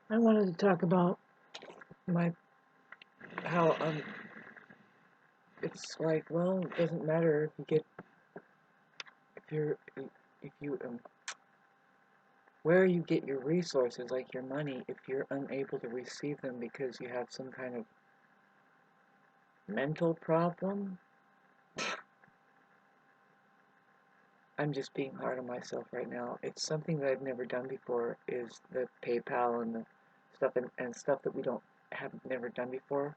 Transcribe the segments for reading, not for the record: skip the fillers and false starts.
I wanted to talk about my how it's like, well, it doesn't matter if you get if you're if you where you get your resources, like your money, if you're unable to receive them because you have some kind of mental problem. I'm just being hard on myself right now. It's something that I've never done before, is the PayPal and the stuff, and stuff that we don't have never done before.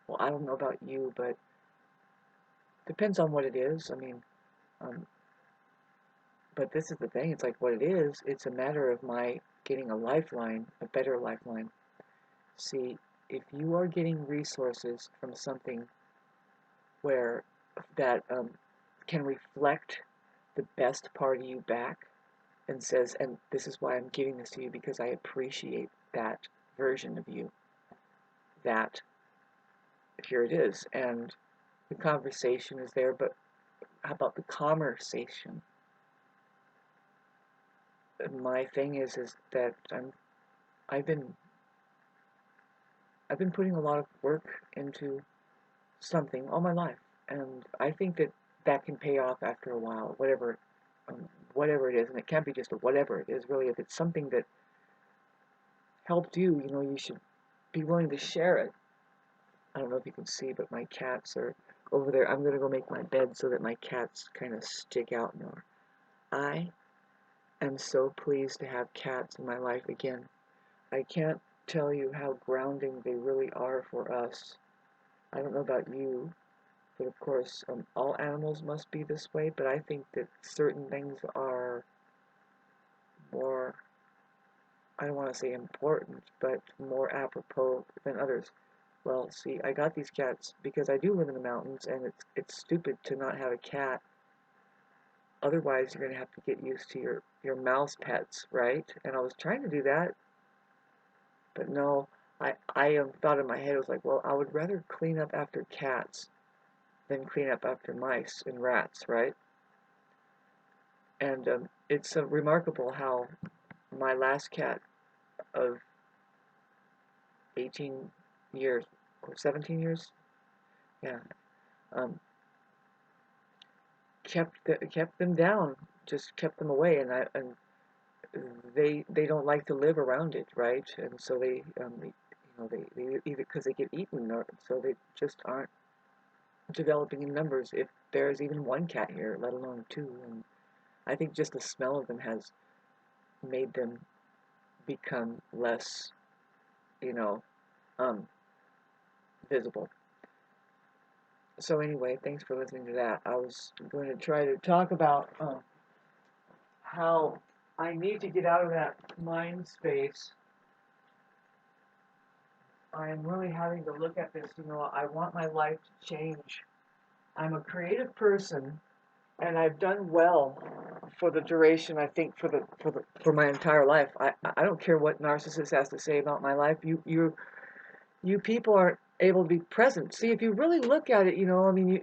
Well, I don't know about you, but depends on what it is. I mean, um, but this is the thing. It's like what it is. It's a matter of my getting a lifeline, a better lifeline. See, if you are getting resources from something where that can reflect the best part of you back and says, and this is why I'm giving this to you because I appreciate that version of you, that here it is. And the conversation is there, but how about the conversation? My thing is that I've been I've been putting a lot of work into something all my life, and I think that that can pay off after a while, whatever it is, and it can't be just a whatever it is. Really, if it's something that helped you, you should be willing to share it. I don't know if you can see, but my cats are over there. I'm gonna go make my bed so that my cats kind of stick out more. I am so pleased to have cats in my life again. I can't tell you how grounding they really are for us. I don't know about you, but of course, all animals must be this way, but I think that certain things are more, I don't want to say important, but more apropos than others. Well, see, I got these cats because I do live in the mountains, and it's stupid to not have a cat. Otherwise, you're going to have to get used to your mouse pets, right? And I was trying to do that, but no, I thought in my head, I was like, well, I would rather clean up after cats than clean up after mice and rats, right? And it's remarkable how my last cat of 18 years or 17 years, yeah, um, kept them down, just kept them away, and they don't like to live around it, right? And so they either because they get eaten, or so they just aren't developing in numbers. If there's even one cat here, let alone two, and I think just the smell of them has made them become less, you know, um, visible. So anyway, thanks for listening to that. I was going to try to talk about how I need to get out of that mind space. I am really having to look at this. I want my life to change. I'm a creative person, and I've done well for the duration. I think for my entire life. I don't care what narcissist has to say about my life. You people aren't able to be present. See, if you really look at it, I mean,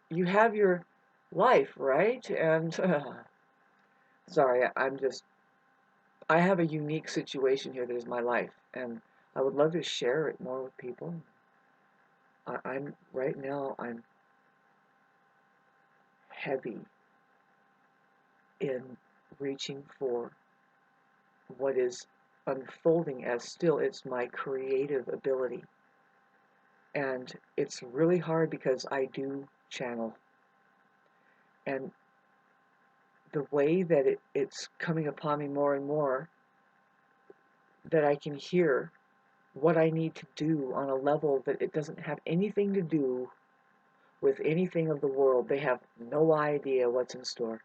you have your life, right? And sorry, I have a unique situation here that is my life, and I would love to share it more with people. I'm right now. I'm heavy in reaching for what is unfolding as still it's my creative ability, and it's really hard because I do channel, and the way that it's coming upon me more and more, that I can hear what I need to do on a level that it doesn't have anything to do with anything of the world. They have no idea what's in store.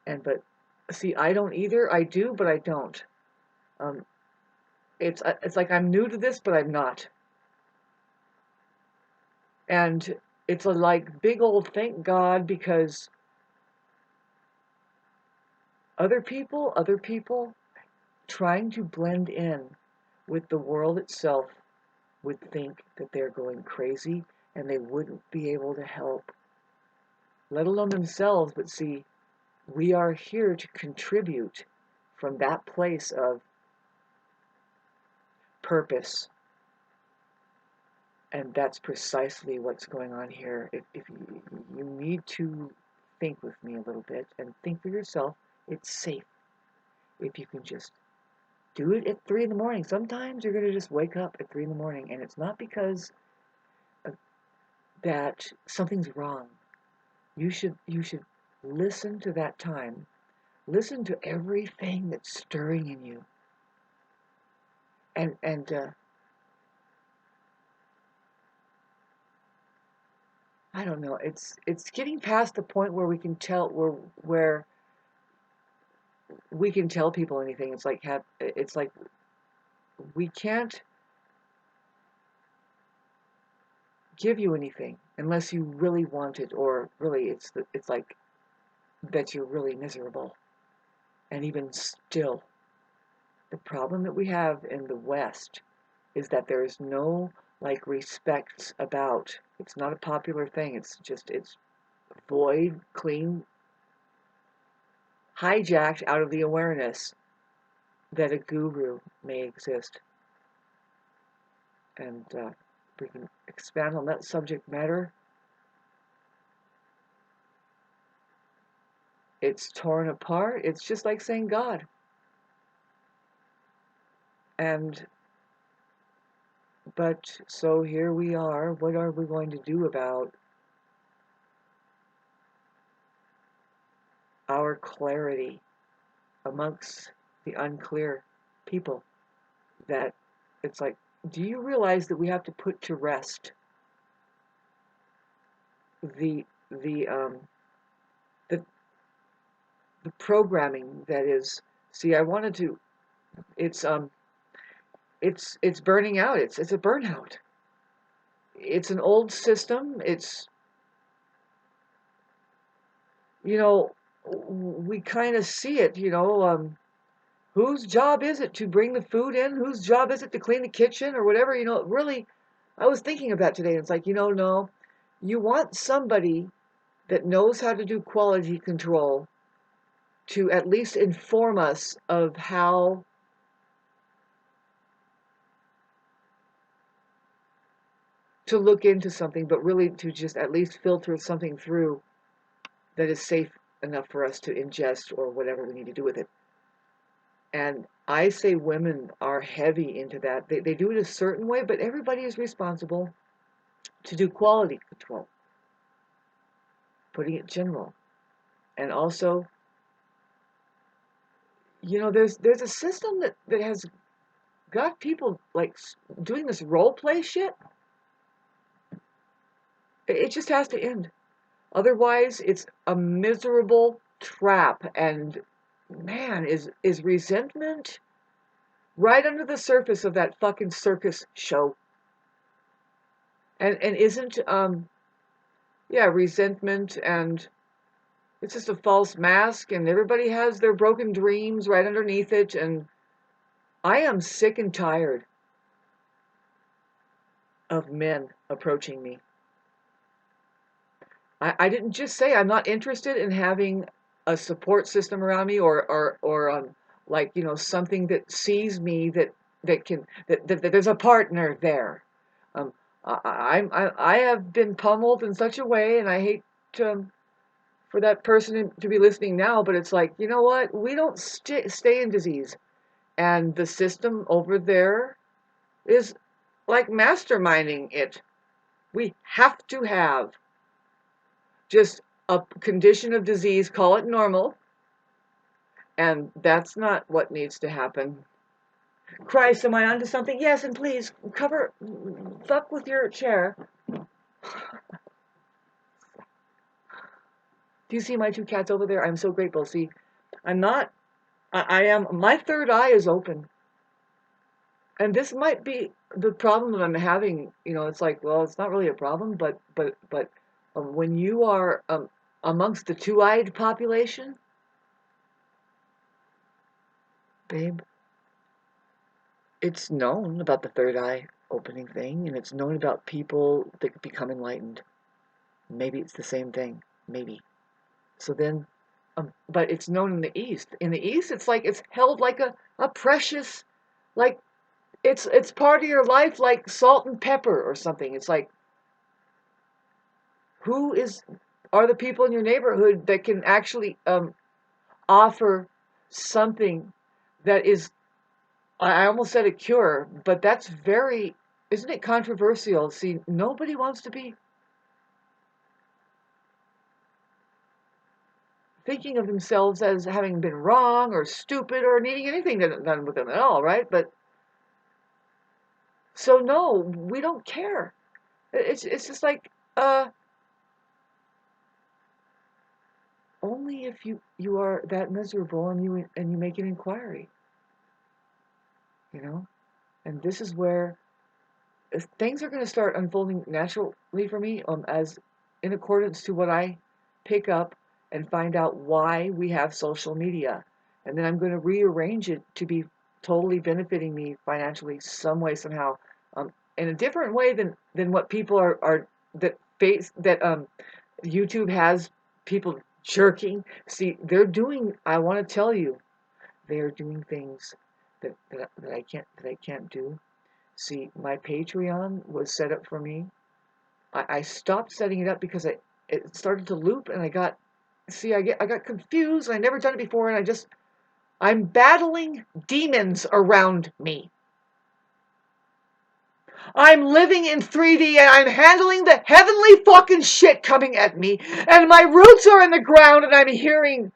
But see, I don't either. I do, but I don't. Um, it's like I'm new to this, but I'm not. And it's a like big old thank God, because other people trying to blend in with the world itself would think that they're going crazy, and they wouldn't be able to help, let alone themselves. But see, we are here to contribute from that place of purpose. And that's precisely what's going on here. If you need to think with me a little bit and think for yourself, it's safe if you can just do it at 3 in the morning. Sometimes you're going to just wake up at 3 in the morning, and it's not because that something's wrong. You should listen to that time. Listen to everything that's stirring in you. And I don't know. It's getting past the point where we can tell where we can tell people anything. It's like we can't give you anything unless you really want it, or really it's like that you're really miserable. And even still, the problem that we have in the West is that there is no like respect about. It's not a popular thing. It's void, clean, hijacked out of the awareness that a guru may exist. And we can expand on that subject matter. It's torn apart. It's just like saying God. But so here we are. What are we going to do about our clarity amongst the unclear people? That it's like, do you realize that we have to put to rest the programming that is? See, I wanted to. It's burning out. It's a burnout. It's an old system. It's, we kind of see it. Whose job is it to bring the food in? Whose job is it to clean the kitchen or whatever? Really, I was thinking of that today. It's like, no, you want somebody that knows how to do quality control to at least inform us of how to look into something, but really to just at least filter something through that is safe enough for us to ingest or whatever we need to do with it. And I say women are heavy into that. They do it a certain way, but everybody is responsible to do quality control, putting it general. And also, there's a system that has got people like doing this role play shit. It just has to end. Otherwise, it's a miserable trap. And man, is resentment right under the surface of that fucking circus show. And isn't resentment, and it's just a false mask, and everybody has their broken dreams right underneath it. And I am sick and tired of men approaching me. I didn't just say I'm not interested in having a support system around me, or something that sees me, that there's a partner there. I have been pummeled in such a way, and I hate for that person to be listening now, but it's like, you know what? We don't stay in disease, and the system over there is like masterminding it. We have to have just a condition of disease, call it normal, and that's not what needs to happen. Christ, am I onto something? Yes, and please fuck with your chair. Do you see my two cats over there? I'm so grateful. See, I am, my third eye is open. And this might be the problem that I'm having. It's like, well, it's not really a problem, but when you are amongst the two-eyed population, babe, it's known about the third eye opening thing, and it's known about people that become enlightened. Maybe it's the same thing. Maybe. So then, but it's known in the East. In the East, it's like it's held like a precious, like It's part of your life, like salt and pepper or something. It's like, who are the people in your neighborhood that can actually offer something that is, I almost said a cure, but that's very, isn't it controversial? See, nobody wants to be thinking of themselves as having been wrong or stupid or needing anything done with them at all, right? But so no, we don't care. It's just like, only if you are that miserable and you make an inquiry, you know. And this is where things are going to start unfolding naturally for me, as in accordance to what I pick up and find out why we have social media, and then I'm going to rearrange it to be totally benefiting me financially, some way, somehow, in a different way than what people are that face that YouTube has people jerking. See, they're doing. I want to tell you, they're doing things that I can't do. See, my Patreon was set up for me. I stopped setting it up because it started to loop, and I got confused. I never done it before, and I'm battling demons around me. I'm living in 3D, and I'm handling the heavenly fucking shit coming at me, and my roots are in the ground, and I'm hearing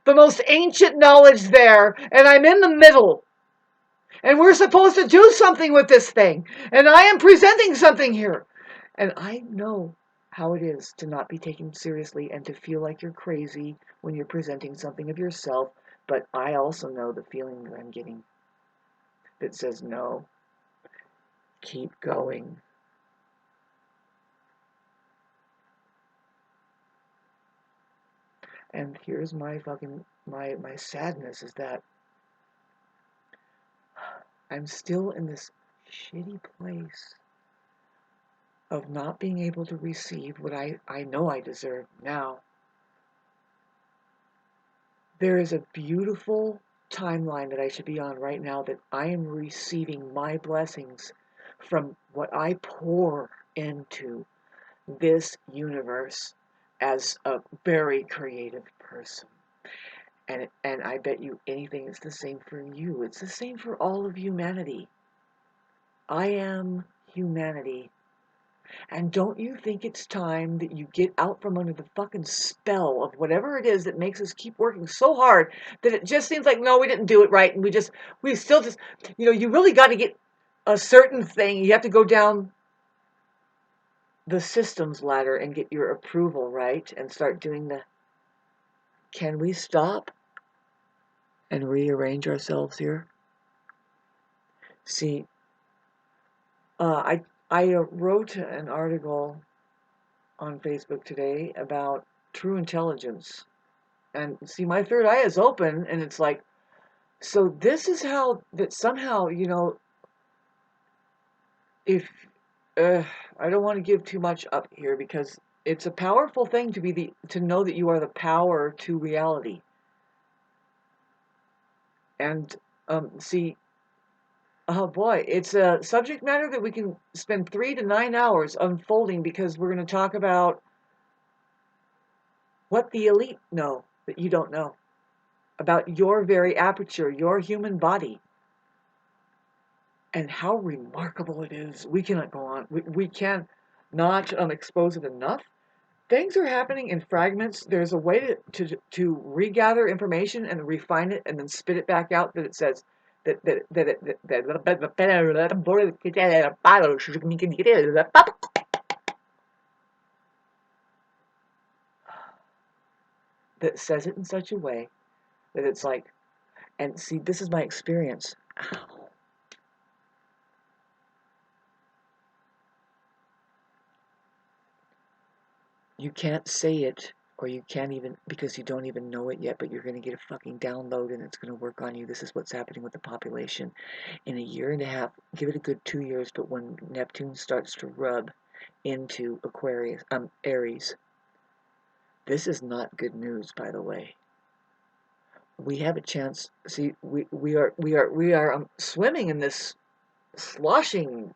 the most ancient knowledge there, and I'm in the middle. And we're supposed to do something with this thing. And I am presenting something here. And I know how it is to not be taken seriously and to feel like you're crazy when you're presenting something of yourself. But I also know the feeling that I'm getting that says, no, keep going. And here's my my sadness is that I'm still in this shitty place of not being able to receive what I know I deserve now. There is a beautiful timeline that I should be on right now, that I am receiving my blessings from what I pour into this universe as a very creative person. And I bet you anything it's the same for you. It's the same for all of humanity. I am humanity. And don't you think it's time that you get out from under the fucking spell of whatever it is that makes us keep working so hard that it just seems like, no, we didn't do it right. And we still just, you really got to get a certain thing. You have to go down the systems ladder and get your approval right and start doing can we stop and rearrange ourselves here? See, I wrote an article on Facebook today about true intelligence. And see, my third eye is open, and it's like, so this is how that somehow, if I don't want to give too much up here, because it's a powerful thing to know that you are the power to reality. And see, oh boy, it's a subject matter that we can spend 3 to 9 hours unfolding, because we're going to talk about what the elite know that you don't know about your very aperture, your human body, and how remarkable it is. We cannot go on. We can not expose it enough. Things are happening in fragments. There's a way to regather information and refine it and then spit it back out that it says that says it in such a way that it's like, and see, this is my experience. You can't say it, or you can't even, because you don't even know it yet, but you're going to get a fucking download and it's going to work on you. This is what's happening with the population. In a year and a half, give it a good 2 years, but when Neptune starts to rub into Aries, this is not good news, by the way. We have a chance. See, we are swimming in this sloshing.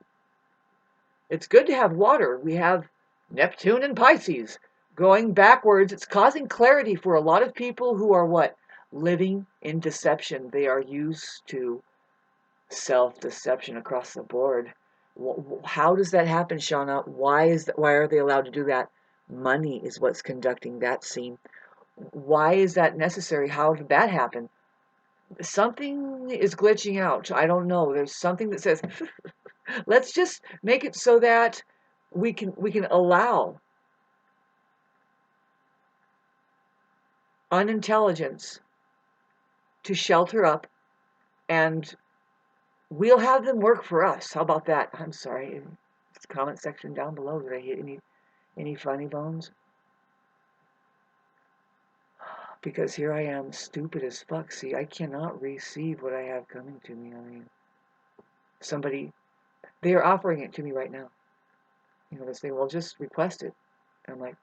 It's good to have water. We have Neptune and Pisces going backwards. It's causing clarity for a lot of people who are what? Living in deception. They are used to self-deception across the board. How does that happen, Shauna? Why are they allowed to do that? Money is what's conducting that scene. Why is that necessary? How did that happen? Something is glitching out. I don't know. There's something that says, let's just make it so that we can allow unintelligence to shelter up, and we'll have them work for us. How about that? I'm sorry. Comment section down below. Did I hit any funny bones? Because here I am, stupid as fuck. See, I cannot receive what I have coming to me. I mean, they are offering it to me right now. You know, they say, well, just request it. And I'm like,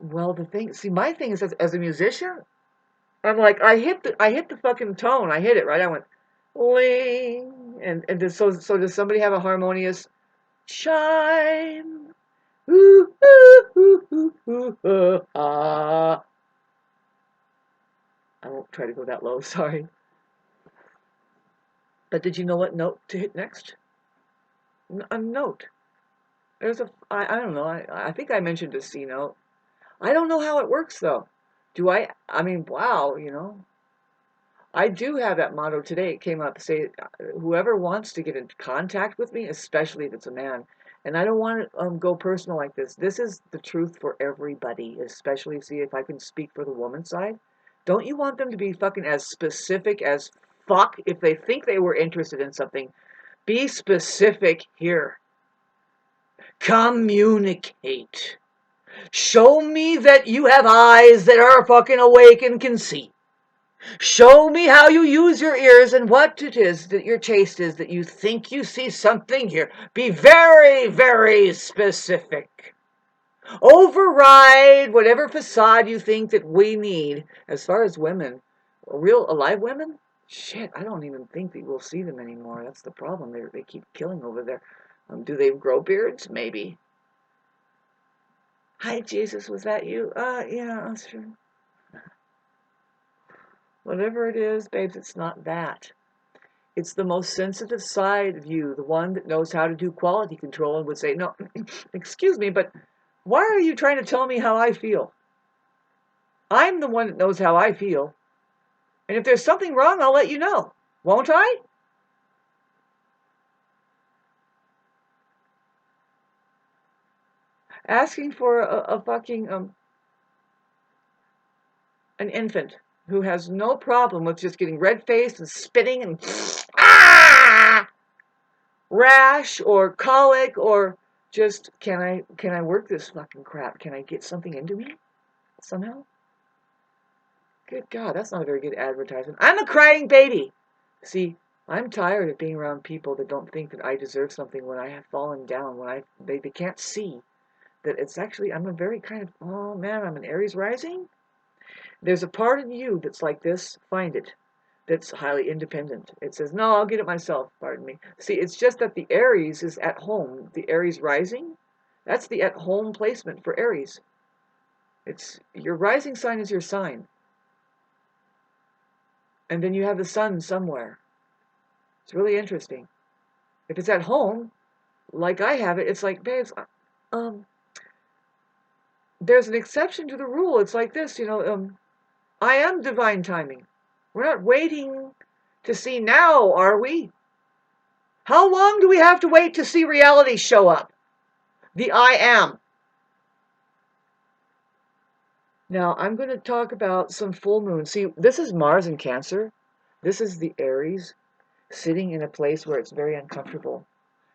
well, my thing is, as a musician, I'm like, I hit the fucking tone. I hit it, right? I went, ling, so does somebody have a harmonious chime? Ooh, ooh, ooh, ooh, ooh, ah. I won't try to go that low, sorry. But did you know what note to hit next? A note. I don't know, I think I mentioned a C note. I don't know how it works though. I mean, wow, you know. I do have that motto today. It came up, say, whoever wants to get in contact with me, especially if it's a man, and I don't want to go personal like this. This is the truth for everybody, especially, see, if I can speak for the woman side. Don't you want them to be fucking as specific as fuck if they think they were interested in something? Be specific here. Communicate. Show me that you have eyes that are fucking awake and can see. Show me how you use your ears and what it is that your taste is that you think you see something here. Be very, very specific. Override whatever facade you think that we need. As far as women, real alive women, shit, I don't even think that we'll see them anymore. That's the problem. They keep killing over there. Do they grow beards? Maybe. Hi, Jesus, was that you? Yeah, that's true. Whatever it is, babes, it's not that. It's the most sensitive side of you, the one that knows how to do quality control and would say, no, excuse me, but why are you trying to tell me how I feel? I'm the one that knows how I feel. And if there's something wrong, I'll let you know. Won't I? Asking for a fucking, an infant who has no problem with just getting red-faced and spitting and ah! Rash or colic or just, can I work this fucking crap? Can I get something into me somehow? Good God, that's not a very good advertisement. I'm a crying baby. See, I'm tired of being around people that don't think that I deserve something when I have fallen down, when they can't see that it's actually, I'm a very kind of, oh man, I'm an Aries rising. There's a part of you that's like this, find it, that's highly independent. It says, no, I'll get it myself, pardon me. See, it's just that the Aries is at home. The Aries rising, that's the at home placement for Aries. It's your rising sign is your sign. And then you have the sun somewhere. It's really interesting. If it's at home, like I have it, it's like, babes, there's an exception to the rule. It's like this, I am divine timing. We're not waiting to see now, are we? How long do we have to wait to see reality show up? The I am. Now, I'm going to talk about some full moon. See, this is Mars in Cancer. This is the Aries sitting in a place where it's very uncomfortable.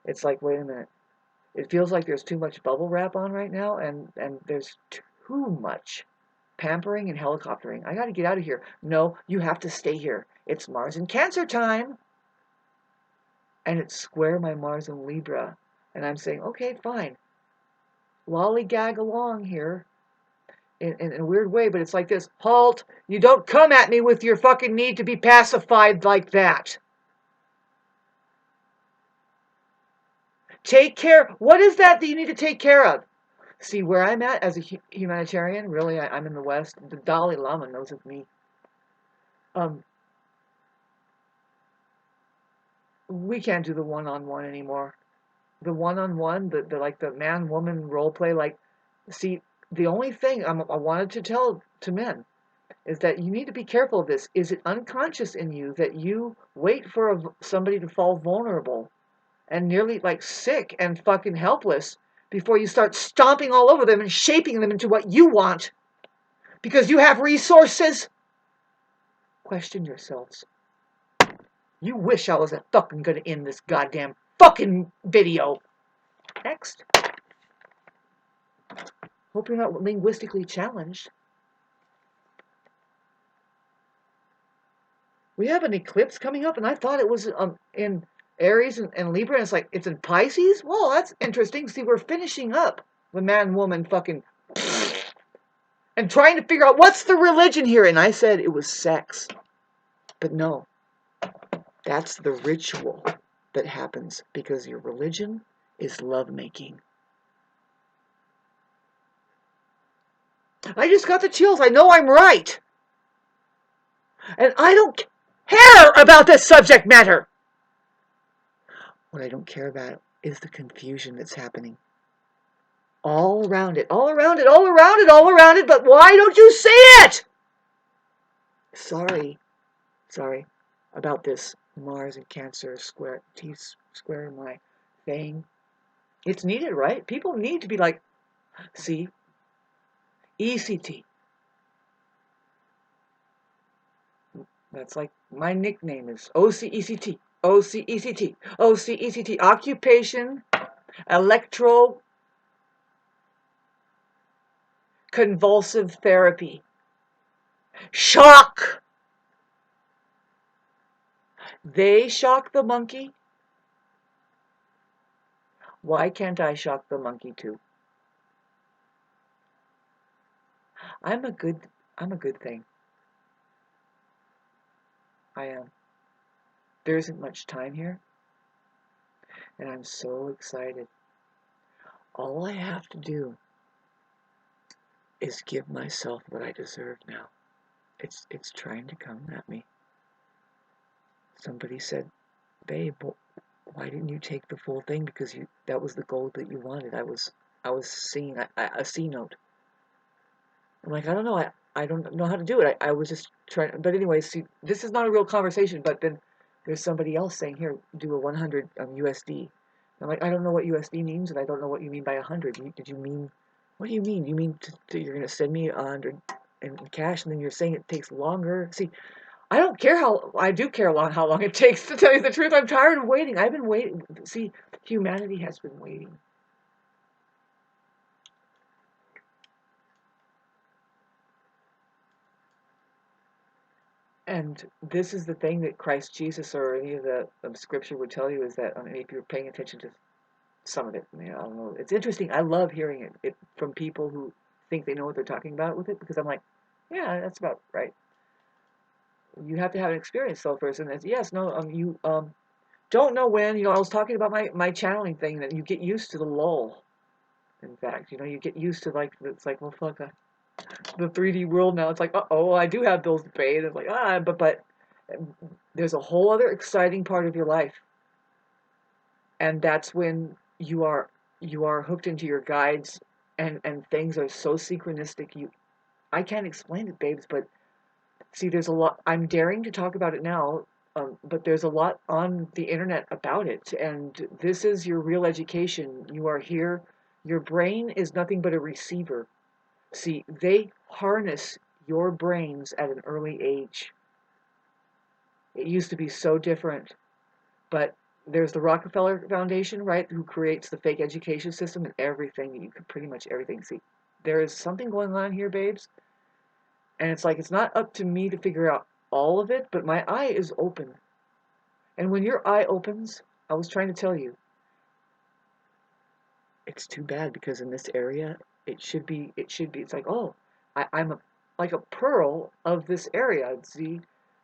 It's like, wait a minute. It feels like there's too much bubble wrap on right now, and there's too much pampering and helicoptering. I got to get out of here. No, you have to stay here. It's Mars in Cancer time. And it's square my Mars in Libra. And I'm saying, okay, fine. Lollygag along here in a weird way, but it's like this. Halt! You don't come at me with your fucking need to be pacified like that. Take care. What is that you need to take care of? See, where I'm at as a humanitarian, really, I'm in the West. The Dalai Lama knows of me. Um, we can't do the one-on-one anymore. The one-on-one, the like the man-woman role play. Like, see, the only thing I wanted to tell to men is that you need to be careful of this. Is it unconscious in you that you wait for somebody to fall vulnerable and nearly like sick and fucking helpless before you start stomping all over them and shaping them into what you want because you have resources? Question yourselves. You wish I wasn't fucking gonna end this goddamn fucking video. Next. Hope you're not linguistically challenged. We have an eclipse coming up, and I thought it was in Aries and Libra, and it's in Pisces? Well, that's interesting. See, we're finishing up the man-woman fucking and trying to figure out what's the religion here. And I said it was sex. But no, that's the ritual that happens because your religion is lovemaking. I just got the chills. I know I'm right. And I don't care about this subject matter. What I don't care about is the confusion that's happening. All around it, all around it, all around it, all around it, but why don't you see it? Sorry about this Mars and Cancer square, T square in my thing. It's needed, right? People need to be like, see, ECT. That's like my nickname is OCECT, OCECT, OCECT. Occupation, electroconvulsive therapy. Shock. They shock the monkey. Why can't I shock the monkey too? I'm a good thing. I am. There isn't much time here, and I'm so excited. All I have to do is give myself what I deserve now. It's trying to come at me. Somebody said, "Babe, why didn't you take the full thing? Because that was the goal that you wanted." I was seeing a C note. I'm like, I don't know. I don't know how to do it. I was just trying. But anyway, see, this is not a real conversation. But then there's somebody else saying, here, do a 100 USD. I'm like, I don't know what USD means, and I don't know what you mean by 100. Did you mean, what do you mean? You mean you're going to send me 100 in cash, and then you're saying it takes longer? See, I don't care I do care how long it takes, to tell you the truth. I'm tired of waiting. I've been waiting. See, humanity has been waiting. And this is the thing that Christ Jesus or any of the scripture would tell you, is that, I mean, if you're paying attention to some of it, I don't know. It's interesting. I love hearing it from people who think they know what they're talking about with it, because I'm like, yeah, that's about right. You have to have an experience though first, and it's, yes, no, you don't know when. I was talking about my channeling thing, that you get used to the lull. In fact, you get used to, like, it's like, well, fuck, the 3D world now. It's like, uh-oh, I do have bills to pay. And it's like, but there's a whole other exciting part of your life. And that's when you are hooked into your guides, and things are so synchronistic. I can't explain it, babes, but see, there's a lot. I'm daring to talk about it now, but there's a lot on the internet about it, and this is your real education. You are here. Your brain is nothing but a receiver. See, they harness your brains at an early age. It used to be so different, but there's the Rockefeller Foundation, right, who creates the fake education system and everything. You can pretty much everything. See, there is something going on here, babes, and it's like, it's not up to me to figure out all of it, but my eye is open. And when your eye opens, I was trying to tell you, it's too bad, because in this area, it's like, oh, I'm like a pearl of this area, see,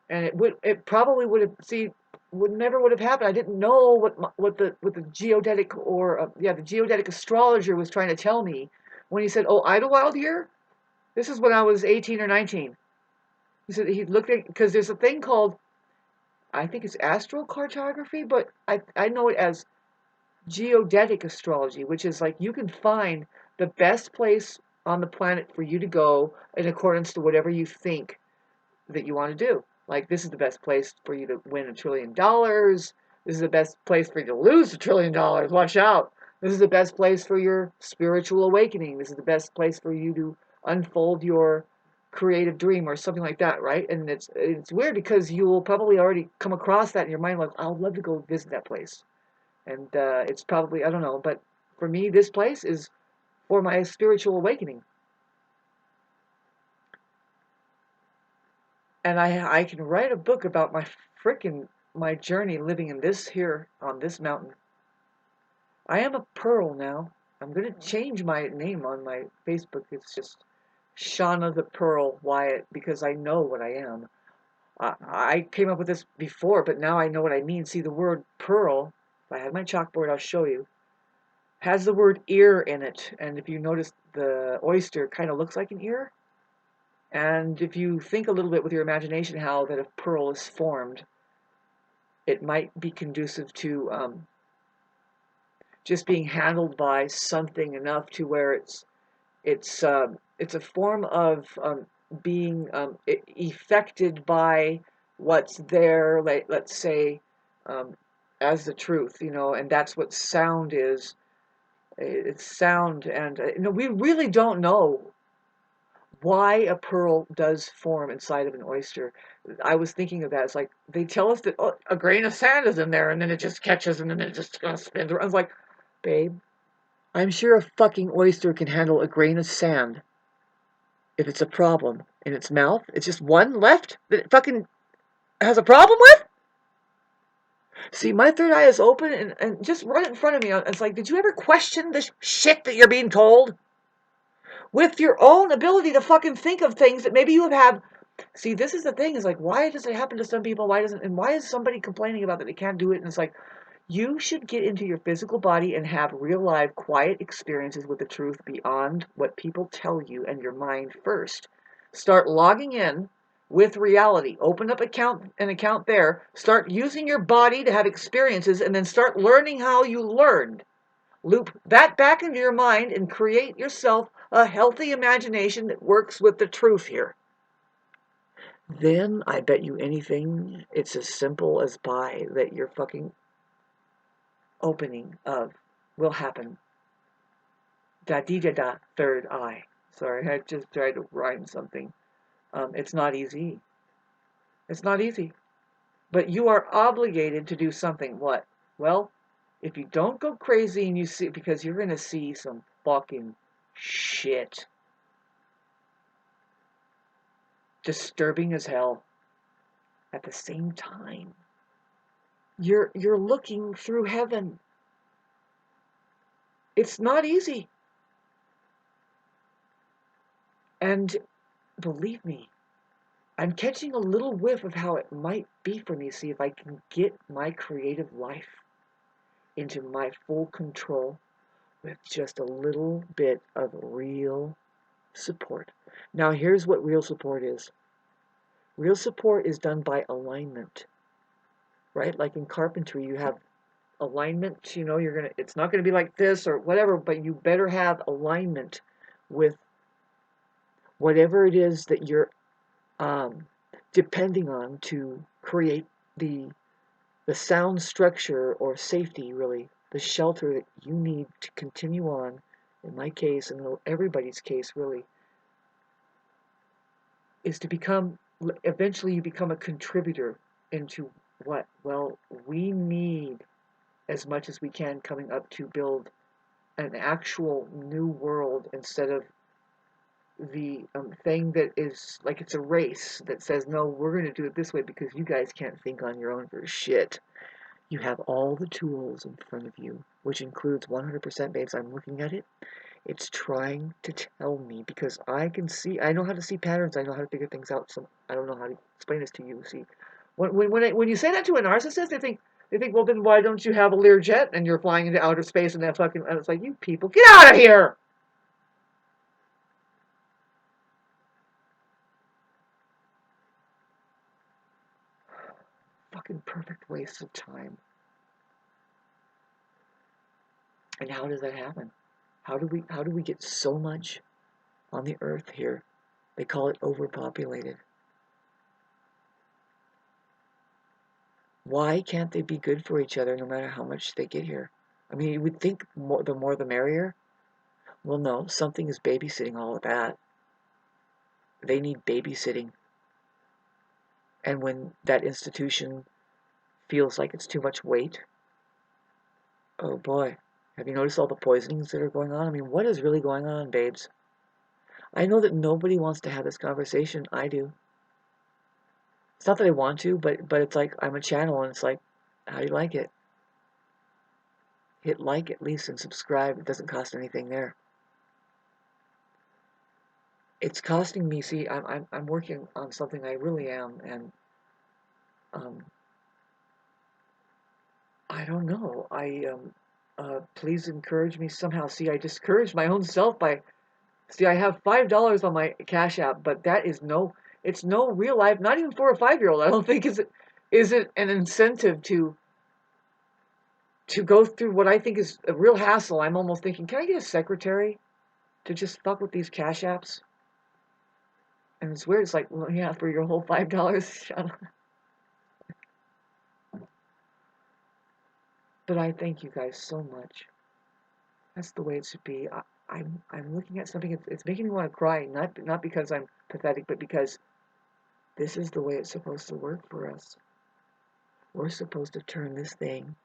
and it probably would have, see, would have happened. I didn't know what the geodetic or the geodetic astrologer was trying to tell me when he said, "Oh, IDYLLwild here." This is when I was 18 or 19. He said he looked at because there's a thing called, I think it's astrocartography, but I know it as geodetic astrology, which is like you can find the best place on the planet for you to go in accordance to whatever you think that you want to do. Like, this is the best place for you to win $1 trillion. This is the best place for you to lose $1 trillion. Watch out. This is the best place for your spiritual awakening. This is the best place for you to unfold your creative dream or something like that, right? And it's weird because you will probably already come across that in your mind, like, I would love to go visit that place. And it's probably, I don't know, but for me, this place is for my spiritual awakening. And I can write a book about my journey living in this here on this mountain. I am a pEARl now. I'm gonna change my name on my Facebook. It's just Shauna the pEARl Wyatt because I know what I am. I came up with this before, but now I know what I mean. See, the word pEARl, if I had my chalkboard, I'll show you, has the word ear in it. And if you notice, the oyster kind of looks like an ear. And if you think a little bit with your imagination how that if pEARl is formed, it might be conducive to just being handled by something enough to where it's a form of being affected by what's there, like, let's say, um, as the truth, and that's what sound is. It's sound, and we really don't know why a pEARl does form inside of an oyster. I was thinking of that. It's like they tell us that, oh, a grain of sand is in there, and then it just catches, and then it just spins around. I was like, babe, I'm sure a fucking oyster can handle a grain of sand if it's a problem in its mouth. It's just one left that it fucking has a problem with? See, my third eye is open and just right in front of me. It's like, did you ever question this shit that you're being told? With your own ability to fucking think of things that maybe you have. See, this is the thing, is like, why does it happen to some people? Why is somebody complaining about that they can't do it? And it's like, you should get into your physical body and have real live quiet experiences with the truth beyond what people tell you and your mind first. Start logging in with reality. Open up an account there. Start using your body to have experiences, and then start learning how you learned. Loop that back into your mind and create yourself a healthy imagination that works with the truth here. Then I bet you anything it's as simple as pie that your fucking opening of will happen. Da dee da da, third eye. Sorry, I just tried to rhyme something. It's not easy. It's not easy. But you are obligated to do something. What? Well, if you don't go crazy and you see, because you're going to see some fucking shit. Disturbing as hell. At the same time, you're looking through heaven. It's not easy. And believe me, I'm catching a little whiff of how it might be for me. See if I can get my creative life into my full control with just a little bit of real support. Now, here's what real support is. Real support is done by alignment, right? Like in carpentry, you have alignment, it's not gonna be like this or whatever, but you better have alignment with whatever it is that you're depending on to create the sound structure or safety, really, the shelter that you need to continue on. In my case, and everybody's case, really, is to eventually you become a contributor into what? Well, we need as much as we can coming up to build an actual new world instead of the thing that is like it's a race that says, no, we're going to do it this way because you guys can't think on your own for shit. You have all the tools in front of you, which includes 100%, babes. I'm looking at it. It's trying to tell me because I know how to see patterns. I know how to figure things out. So I don't know how to explain this to you. See, When you say that to a narcissist, they think, well, then why don't you have a Learjet and you're flying into outer space and that fucking, and it's like, you people, get out of here! Fucking perfect waste of time. And how does that happen? How do we get so much on the earth here? They call it overpopulated. Why can't they be good for each other no matter how much they get here? I mean, you would think the more the merrier. Well, no, something is babysitting all of that. They need babysitting. And when that institution feels like it's too much weight, oh boy, have you noticed all the poisonings that are going on? I mean, what is really going on, babes? I know that nobody wants to have this conversation. I do. It's not that I want to, but it's like I'm a channel, and it's like, how do you like it? Hit like at least and subscribe. It doesn't cost anything there. It's costing me. See, I'm working on something. I really am, and um, I don't know. Please encourage me somehow. See, I discouraged my own self by. See, I have $5 on my Cash App, but that is no. It's no real life. Not even for a 5-year-old. I don't think is it an incentive to go through what I think is a real hassle. I'm almost thinking, can I get a secretary to just fuck with these Cash Apps? And it's weird. It's like, well, yeah, for your whole $5. But I thank you guys so much. That's the way it should be. I'm looking at something. It's making me want to cry. Not because I'm pathetic, but because this is the way it's supposed to work for us. We're supposed to turn this thing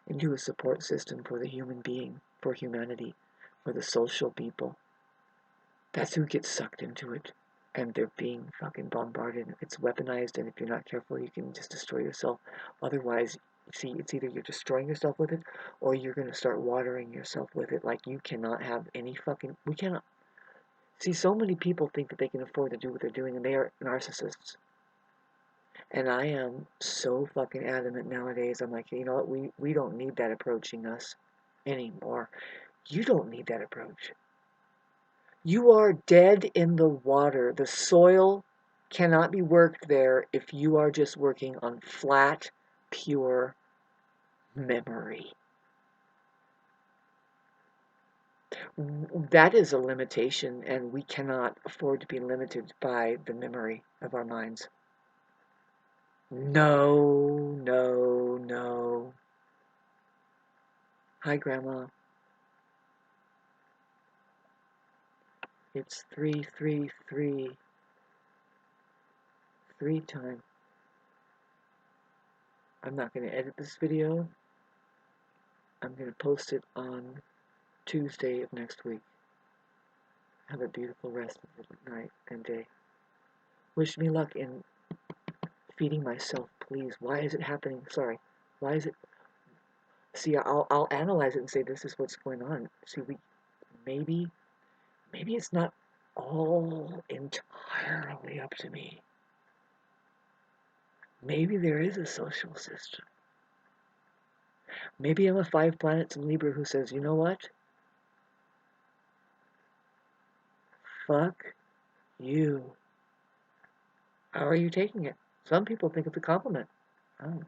into a support system for the human being, for humanity, for the social people. That's who gets sucked into it. And they're being fucking bombarded. It's weaponized, and if you're not careful, you can just destroy yourself. Otherwise, see, it's either you're destroying yourself with it, or you're going to start watering yourself with it. Like, you cannot have any fucking... We cannot... See, so many people think that they can afford to do what they're doing, and they are narcissists. And I am so fucking adamant nowadays. I'm like, you know what? We don't need that approaching us anymore. You don't need that approach. You are dead in the water. The soil cannot be worked there if you are just working on flat, pure memory. That is a limitation, and we cannot afford to be limited by the memory of our minds. No, no, no. Hi, Grandma. It's 3:33. 3 time. I'm not going to edit this video. I'm going to post it on Tuesday of next week. Have a beautiful rest of the night and day. Wish me luck in feeding myself, please. Why is it happening? Sorry. Why is it? See, I'll analyze it and say this is what's going on. See, maybe it's not all entirely up to me. Maybe there is a social system. Maybe I'm a 5 planets in Libra who says, you know what? Fuck you. How are you taking it? Some people think it's a compliment. Oh.